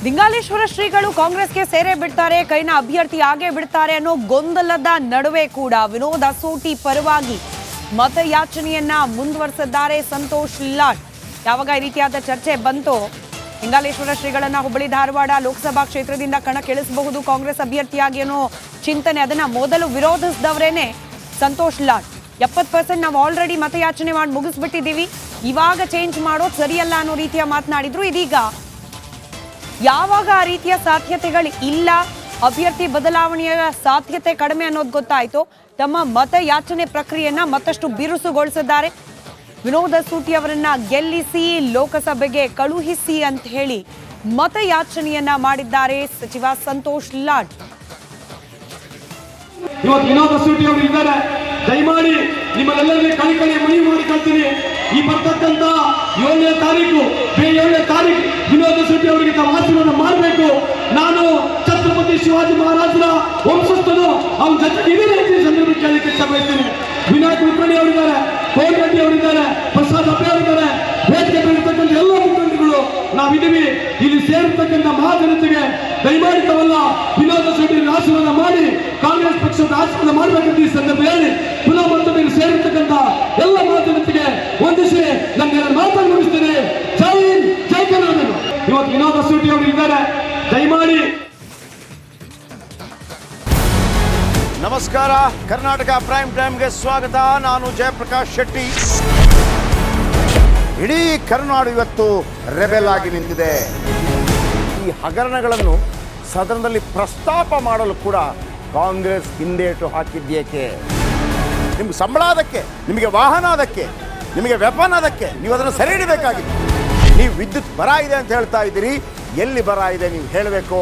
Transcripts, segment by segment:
ಲಿಂಗಾಲೇಶ್ವರ ಶ್ರೀಗಳು ಕಾಂಗ್ರೆಸ್ಗೆ ಸೇರೇ ಬಿಡ್ತಾರೆ, ಕೈನ ಅಭ್ಯರ್ಥಿ ಆಗೇ ಬಿಡ್ತಾರೆ ಅನ್ನೋ ಗೊಂದಲದ ನಡುವೆ ಕೂಡ ವಿನೋದ್ ಅಸೋಟಿ ಪರವಾಗಿ ಮತಯಾಚನೆಯನ್ನ ಮುಂದುವರೆಸಿದ್ದಾರೆ ಸಂತೋಷ್ ಲಾಡ್. ಯಾವಾಗ ಈ ರೀತಿಯಾದ ಚರ್ಚೆ ಬಂತು, ಲಿಂಗಾಲೇಶ್ವರ ಶ್ರೀಗಳನ್ನ ಹುಬ್ಬಳ್ಳಿ ಧಾರವಾಡ ಲೋಕಸಭಾ ಕ್ಷೇತ್ರದಿಂದ ಕಣಕ್ಕಿಳಿಸಬಹುದು ಕಾಂಗ್ರೆಸ್ ಅಭ್ಯರ್ಥಿಯಾಗಿ ಅನ್ನೋ ಚಿಂತನೆ, ಅದನ್ನ ಮೊದಲು ವಿರೋಧಿಸಿದವರೇನೆ ಸಂತೋಷ್ ಲಾಡ್. 70% ನಾವು ಆಲ್ರೆಡಿ ಮತಯಾಚನೆ ಮಾಡಿ ಮುಗಿಸ್ಬಿಟ್ಟಿದ್ದೀವಿ, ಇವಾಗ ಚೇಂಜ್ ಮಾಡೋದು ಸರಿಯಲ್ಲ ಅನ್ನೋ ರೀತಿಯ ಮಾತನಾಡಿದ್ರು. ಇದೀಗ ಯಾವಾಗ ಆ ರೀತಿಯ ಸಾಧ್ಯತೆಗಳು ಇಲ್ಲ, ಅಭ್ಯರ್ಥಿ ಬದಲಾವಣೆಯ ಸಾಧ್ಯತೆ ಕಡಿಮೆ ಅನ್ನೋದು ಗೊತ್ತಾಯ್ತು, ತಮ್ಮ ಮತಯಾಚನೆ ಪ್ರಕ್ರಿಯೆಯನ್ನ ಮತ್ತಷ್ಟು ಬಿರುಸುಗೊಳಿಸಿದ್ದಾರೆ. ವಿನೋದ್ ಅಸೋಟಿ ಅವರನ್ನ ಗೆಲ್ಲಿಸಿ ಲೋಕಸಭೆಗೆ ಕಳುಹಿಸಿ ಅಂತ ಹೇಳಿ ಮತಯಾಚನೆಯನ್ನ ಮಾಡಿದ್ದಾರೆ ಸಚಿವ ಸಂತೋಷ್ ಲಾಡ್. ಇವತ್ತು ವಿನೋದ್ ಅಸೋಟಿ ಅವರು ಇದ್ದಾರೆ, ದಯಮಾಡಿ ನಿಮ್ಮನ್ನೆಲ್ಲರಿಗೆ ಕಳಿ ಮನವಿ ಮಾಡಿಕೊಳ್ತೀನಿ. ಈ ಬರ್ತಕ್ಕಂತ 7ನೇ ತಾರೀಕು ವಿನೋದ್ ಅಸೋಟಿ ಅವರಿಗೆ ತಾವು ಆಶೀರ್ವಾದ ಮಾಡಬೇಕು. ನಾನು ಛತ್ರಪತಿ ಶಿವಾಜಿ ಮಹಾರಾಜರ ವಂಶಸ್ಥನು, ಅವನ ಜೊತೆಗೆ ಇದೇ ರೀತಿ ಸಂದರ್ಭಕ್ಕೆ ಕೇಳಲಿಕ್ಕೆ ಇಷ್ಟ ಬಯಸ್ತೀನಿ. ವಿನಾಯಕ್ ಕುಲಕರ್ಣಿ ಅವರಿದ್ದಾರೆ, ಕೋಲ್ ರೆಡ್ಡಿ ಅವರಿದ್ದಾರೆ, ಪ್ರಸಾದ್ ಅಬ್ಬೆ ಅವರಿದ್ದಾರೆ, ವೇದಿಕೆ ಬೆಳೆರ್ತಕ್ಕಂಥ ಎಲ್ಲ ಮುಖಂಡರುಗಳು ನಾವಿದ್ದೀವಿ. ಇಲ್ಲಿ ಸೇರಿರ್ತಕ್ಕಂಥ ಮಹಾಜನತೆಗೆ ದಯಮಾಡಿ ತಾವೆಲ್ಲ ವಿನೋದ್ ಅಸೋಟಿ ಆಶೀರ್ವಾದ ಮಾಡಿ ಕಾಂಗ್ರೆಸ್ ಪಕ್ಷದ ಆಶೀರ್ವಾದ ಮಾಡಬೇಕಂತ ಈ ಸಂದರ್ಭ ಹೇಳಿ ಪುನಃ ಮತ್ತೊಮ್ಮೆ ಸೇರಿರ್ತಕ್ಕಂಥ ಎಲ್ಲ ಮಹಾಜನತೆಗೆ ವಂದಿಸಿ ನನ್ನ ಮಾತನ್ನು ಮುಗಿಸ್ತೇನೆ. ಜೈ ಹಿಂದ್, ಜೈ ಕರ್ನಾಟಕ. ಇವತ್ತು ವಿನೋದ್ ಅಸೋಟಿ ಅವರು ಇದ್ದಾರೆ, ದಯಮಾಡಿ. ನಮಸ್ಕಾರ, ಕರ್ನಾಟಕ ಪ್ರೈಮ್ ಟೈಮ್ಗೆ ಸ್ವಾಗತ. ನಾನು ಜಯಪ್ರಕಾಶ್ ಶೆಟ್ಟಿ. ಇಡೀ ಕರ್ನಾಡು ಇವತ್ತು ರೆಬೆಲ್ ಆಗಿ ನಿಂತಿದೆ. ಈ ಹಗರಣಗಳನ್ನು ಸದನದಲ್ಲಿ ಪ್ರಸ್ತಾಪ ಮಾಡಲು ಕೂಡ ಕಾಂಗ್ರೆಸ್ ಹಿಂದೇಟು ಹಾಕಿದ್ದೇಕೆ? ನಿಮ್ಗೆ ಸಂಬಳ ಅದಕ್ಕೆ, ನಿಮಗೆ ವಾಹನ ಅದಕ್ಕೆ, ನಿಮಗೆ ವೆಪನ್ ಅದಕ್ಕೆ, ನೀವು ಅದನ್ನು ಸೆರೆ ಹಿಡಿಬೇಕಾಗಿದೆ. ನೀವು ವಿದ್ಯುತ್ ಬರ ಇದೆ ಅಂತ ಹೇಳ್ತಾ ಇದ್ದೀರಿ, ಎಲ್ಲಿ ಬರ ಇದೆ ನೀವು ಹೇಳಬೇಕು.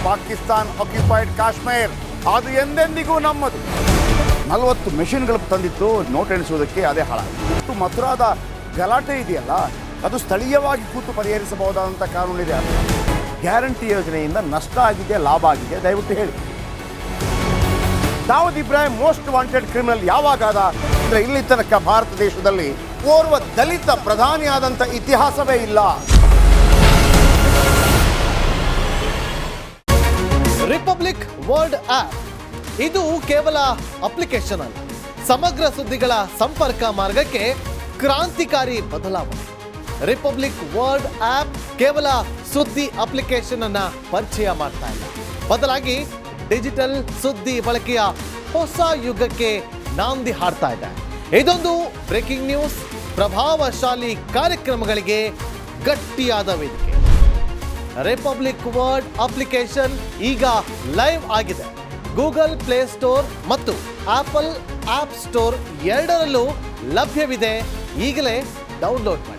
ಪಾಕಿಸ್ತಾನ್ ಆಕ್ಯುಪೈಡ್ ಕಾಶ್ಮೀರ್ ಅದು ಎಂದೆಂದಿಗೂ ನಮ್ಮದು. 40 ಮೆಷಿನ್ಗಳು ತಂದಿತ್ತು ನೋಟ್ ಎಣಿಸುವುದಕ್ಕೆ, ಅದೇ ಹಾಳಾಯಿತು. ಮಥುರಾದ ಗಲಾಟೆ ಇದೆಯಲ್ಲ, ಅದು ಸ್ಥಳೀಯವಾಗಿ ಕೂತು ಪರಿಹರಿಸಬಹುದಾದಂಥ ಕಾನೂನಿದೆ. ಗ್ಯಾರಂಟಿ ಯೋಜನೆಯಿಂದ ನಷ್ಟ ಆಗಿದೆ, ಲಾಭ ಆಗಿದೆ, ದಯವಿಟ್ಟು ಹೇಳಿ. Dawood Ibrahim most wanted criminal ಯಾವಾಗಾದ ಅಂದರೆ ಇಲ್ಲಿ ತನಕ ಭಾರತ ದೇಶದಲ್ಲಿ ಓರ್ವ ದಲಿತ ಪ್ರಧಾನಿಯಾದಂಥ ಇತಿಹಾಸವೇ ಇಲ್ಲ. ರಿಪಬ್ಲಿಕ್ ವರ್ಲ್ಡ್ ಆಪ್ ಇದು ಕೇವಲ ಅಪ್ಲಿಕೇಶನ್ ಅಲ್ಲ, ಸಮಗ್ರ ಸುದ್ದಿಗಳ ಸಂಪರ್ಕ ಮಾರ್ಗಕ್ಕೆ ಕ್ರಾಂತಿಕಾರಿ ಬದಲಾವಣೆ. ರಿಪಬ್ಲಿಕ್ ವರ್ಲ್ಡ್ ಆಪ್ ಕೇವಲ ಸುದ್ದಿ ಅಪ್ಲಿಕೇಶನ್ ಅನ್ನ ಪರಿಚಯ ಮಾಡ್ತಾ ಇಲ್ಲ, ಬದಲಾಗಿ ಡಿಜಿಟಲ್ ಸುದ್ದಿ ಬಳಕೆಯ ಹೊಸ ಯುಗಕ್ಕೆ ನಾಂದಿ ಹಾಡ್ತಾ ಇದೆ. ಇದೊಂದು ಬ್ರೇಕಿಂಗ್ ನ್ಯೂಸ್, ಪ್ರಭಾವಶಾಲಿ ಕಾರ್ಯಕ್ರಮಗಳಿಗೆ ಗಟ್ಟಿಯಾದ ವೇದಿಕೆ. ರಿಪಬ್ಲಿಕ್ ವರ್ಲ್ಡ್ ಅಪ್ಲಿಕೇಶನ್ ಈಗ ಲೈವ್ ಆಗಿದೆ. ಗೂಗಲ್ ಪ್ಲೇ ಸ್ಟೋರ್ ಮತ್ತು ಆಪಲ್ ಆಪ್ ಸ್ಟೋರ್ ಎರಡರಲ್ಲೂ ಲಭ್ಯವಿದೆ. ಈಗಲೇ ಡೌನ್ಲೋಡ್ ಮಾಡಿ.